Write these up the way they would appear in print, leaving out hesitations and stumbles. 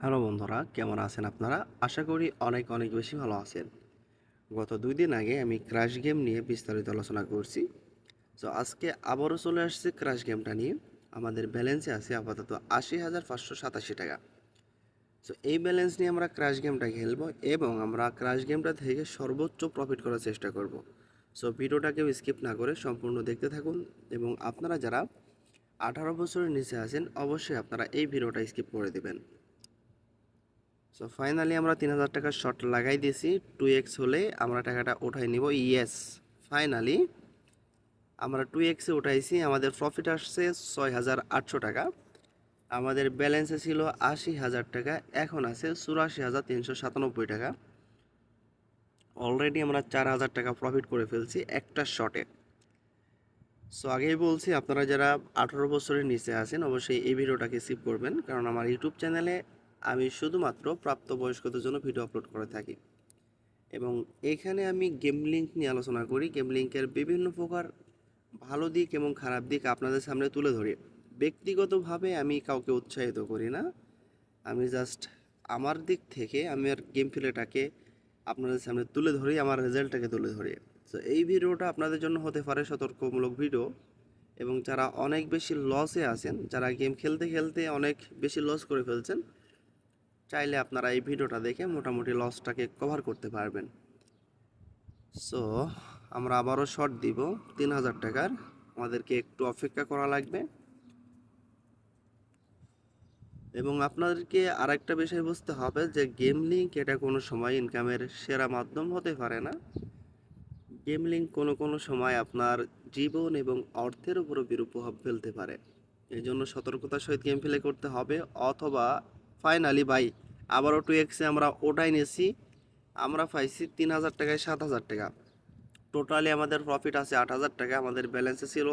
Hello বন্ধুরা, কেমন আছেন আপনারা? আশা করি অনেক অনেক বেশি ভালো আছেন। গত ২ দিন আগে আমি ক্র্যাশ গেম নিয়ে বিস্তারিত আলোচনা করছি। সো আজকে আবারও চলে আসছে ক্র্যাশ গেমটা নিয়ে। আমাদের ব্যালেন্সে আছে আপাতত ৮০,৫৮৭ টাকা। সো এই ব্যালেন্স নিয়ে আমরা ক্র্যাশ গেমটা খেলবো এবং আমরা ক্র্যাশ গেমটা থেকে সর্বোচ্চ প্রফিট করার চেষ্টা করব। সো ভিডিওটাকেও স্কিপ না করে সম্পূর্ণ দেখতে থাকুন এবং আপনারা যারা ১৮ বছরের নিচে আছেন অবশ্যই আপনারা এই ভিডিওটা স্কিপ করে দেবেন। সো ফাইনালি আমরা ৩,০০০ টাকার শর্ট লাগাই দিয়েছি। 2x হলে আমরা টাকাটা উঠাই নিব। ইয়েস, ফাইনালি আমরা 2x উঠাইছি। আমাদের প্রফিট আসছে ৬,৮০০ টাকা। আমাদের ব্যালেন্সে ছিল ৮০,০০০ টাকা, এখন আছে ৮৪,৩৯৭ টাকা। অলরেডি আমরা ৪,০০০ টাকা প্রফিট করে ফেলছি একটা শটে। সো আগেই বলছি, আপনারা যারা ১৮ বছরের নিচে আছেন অবশ্যই এই ভিডিওটাকে স্কিপ করবেন, কারণ আমার ইউটিউব চ্যানেলে আমি শুধুমাত্র প্রাপ্তবয়স্কদের জন্য ভিডিও আপলোড করে থাকি এবং এখানে আমি গেম লিঙ্ক নিয়ে আলোচনা করি। গেম লিঙ্কের বিভিন্ন প্রকার ভালো দিক এবং খারাপ দিক আপনাদের সামনে তুলে ধরি। ব্যক্তিগতভাবে আমি কাউকে উৎসাহিত করি না, আমি জাস্ট আমার দিক থেকে আমি আর গেম প্লেটাকে আপনাদের সামনে তুলে ধরি, আমার রেজাল্টটাকে তুলে ধরি। তো এই ভিডিওটা আপনাদের জন্য হতে পারে সতর্কমূলক ভিডিও, এবং যারা অনেক বেশি লসে আছেন, যারা গেম খেলতে খেলতে অনেক বেশি লস করে ফেলছেন, চাইলে আপনারা এই ভিডিওটা দেখে মোটামুটি লসটাকে কভার করতে পারবেন। সো আমরা আবারও শর্ট দিব ৩,০০০ টাকার। আমাদেরকে একটু অপেক্ষা করা লাগবে এবং আপনাদেরকে আরেকটা বিষয় বুঝতে হবে যে গেম লিঙ্ক এটা কোনো সময় ইনকামের সেরা মাধ্যম হতে পারে না। গেম লিঙ্ক কোনো কোনো সময় আপনার জীবন এবং অর্থের উপরও বিরূপ প্রভাব ফেলতে পারে। এই জন্য সতর্কতার সহিত গেম প্লে করতে হবে। অথবা ফাইনালি ভাই আবারও 2x আমরা ওটাই নিয়েছি, আমরা পাইছি ৩,০০০ টাকায় ৭,০০০ টাকা। টোটালি আমাদের প্রফিট আছে ৮,০০০ টাকা। আমাদের ব্যালেন্সে ছিল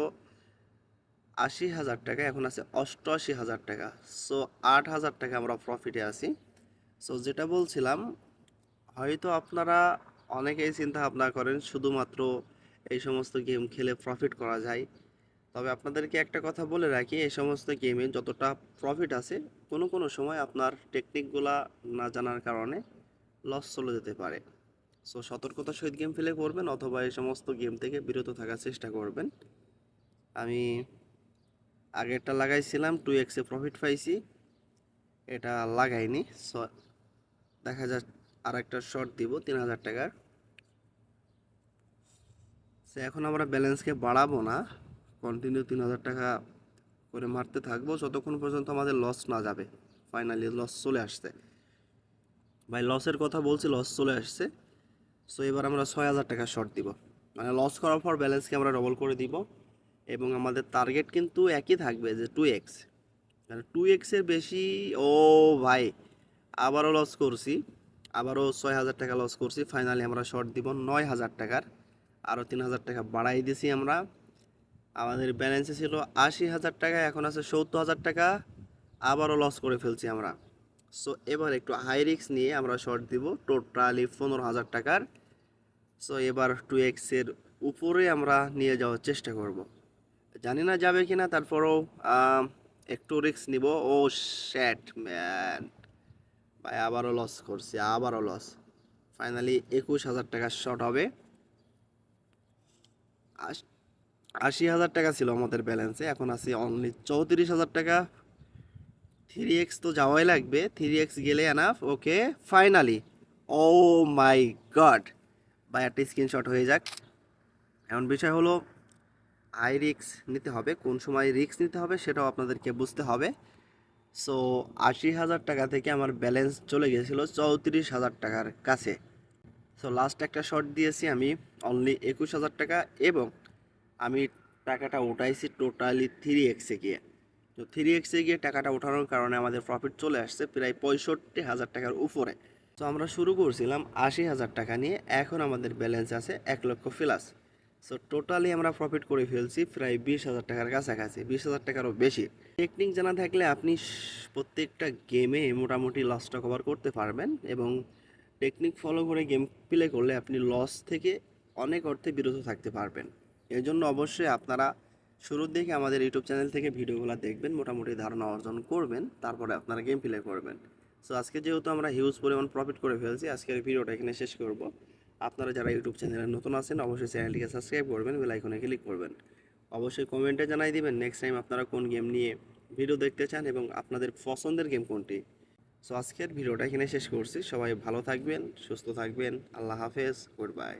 ৮০,০০০ টাকা, এখন আছে ৮৮,০০০ টাকা। সো ৮,০০০ টাকা আমরা প্রফিটে আছি। সো যেটা বলছিলাম, হয়তো আপনারা অনেকেই চিন্তা ভাবনা করেন শুধুমাত্র এই সমস্ত গেম খেলে প্রফিট করা যায়। তবে আপনাদেরকে একটা কথা বলে রাখি, এই সমস্ত গেমে যতটা প্রফিট আছে, কোনো কোনো সময় আপনার টেকনিকগুলা না জানার কারণে লস চলে যেতে পারে। সো সতর্কতার সহিত গেম প্লে করবেন অথবা এই সমস্ত গেম থেকে বিরত থাকার চেষ্টা করবেন। আমি আগেরটা লাগাইছিলাম, 2x প্রফিট পাইছি, এটা লাগাইনি। সো দেখা যাক আর একটা শর্ট দিব ৩,০০০ টাকার। সো এখন আমরা ব্যালেন্সকে বাড়াবো না, কন্টিনিউ ৩,০০০ টাকা করে মারতে থাকবো যতক্ষণ পর্যন্ত আমাদের লস না যাবে। ফাইনালি লস চলে আসছে ভাই, লসের কথা বলছি, লস চলে আসছে। সো এবার আমরা ৬,০০০ টাকা শর্ট দিব, মানে লস করার পর ব্যালেন্সকে আমরা ডবল করে দিব এবং আমাদের টার্গেট কিন্তু একই থাকবে যে 2x, মানে 2x-এর বেশি। ও ভাই, আবারও লস করছি, আবারও ৬,০০০ টাকা লস করছি। ফাইনালি আমরা শর্ট দিব ৯,০০০ টাকার, আরও ৩,০০০ টাকা বাড়াই দিছি আমরা। আমাদের ব্যালেন্সে ছিল ৮০,০০০ টাকা, এখন আছে ৭০,০০০ টাকা, আবারও লস করে ফেলছি আমরা। সো এবার একটু হাই রিস্ক নিয়ে আমরা শর্ট দিব টোটালি ১৫,০০০ টাকার। সো এবার 2x-এর উপরে আমরা নিয়ে যাওয়ার চেষ্টা করব, জানি না যাবে কিনা, তারপরেও একটু রিস্ক নিব। ও শ্যাট ম্যান, ভাই আবারও লস করছি, আবারও লস। ফাইনালি ২১,০০০ টাকার শর্ট হবে। ৮০,০০০ টাকা ছিল আমাদের ব্যালেন্সে, এখন আছে অনলি ৩৪,০০০ টাকা। 3x তো যাওয়াই লাগবে, 3x গেলে এনাফ। ওকে, ফাইনালি, ও মাই গড ভাই, একটা স্ক্রিনশট হয়ে যাক। এখন বিষয় হলো হাই রিস্ক নিতে হবে, কোন সময় রিস্ক নিতে হবে সেটাও আপনাদেরকে বুঝতে হবে। সো ৮০,০০০ টাকা থেকে আমার ব্যালেন্স চলে গিয়েছিল ৩৪,০০০ টাকার কাছে। সো লাস্ট একটা শর্ট দিয়েছি আমি অনলি ২১,০০০ টাকা এবং আমি টাকাটা উঠাইছি টোটালি 3x-এ গিয়ে। তো 3x-এ গিয়ে টাকাটা ওঠানোর কারণে আমাদের প্রফিট চলে আসছে প্রায় ৬৫,০০০ টাকার উপরে। তো আমরা শুরু করছিলাম ৮০,০০০ টাকা নিয়ে, এখন আমাদের ব্যালেন্স আছে ১,০০,০০০ প্লাস। সো টোটালি আমরা প্রফিট করে ফেলছি প্রায় ২০,০০০ টাকার কাছাকাছি, ২০,০০০ টাকারও বেশি। টেকনিক জানা থাকলে আপনি প্রত্যেকটা গেমে মোটামুটি লসটা কভার করতে পারবেন এবং টেকনিক ফলো করে গেম প্লে করলে আপনি লস থেকে অনেক অর্থে বিরত থাকতে পারবেন। এর জন্য অবশ্যই আপনারা শুরুর দিকে আমাদের ইউটিউব চ্যানেল থেকে ভিডিওগুলো দেখবেন, মোটামুটি ধারণা অর্জন করবেন, তারপরে আপনারা গেম প্লে করবেন। সো আজকে যেহেতু আমরা হিউজ পরিমাণ প্রফিট করে ফেলছি, আজকের ভিডিওটা এখানে শেষ করব। আপনারা যারা ইউটিউব চ্যানেলে নতুন আছেন অবশ্যই চ্যানেলটিকে সাবস্ক্রাইব করবেন, বেল আইকনে ক্লিক করবেন। অবশ্যই কমেন্টে জানাই দিবেন নেক্সট টাইম আপনারা কোন গেম নিয়ে ভিডিও দেখতে চান এবং আপনাদের পছন্দের গেম কোনটি। সো আজকের ভিডিওটা এখানে শেষ করছি। সবাই ভালো থাকবেন, সুস্থ থাকবেন। আল্লাহ হাফেজ, গুড বাই।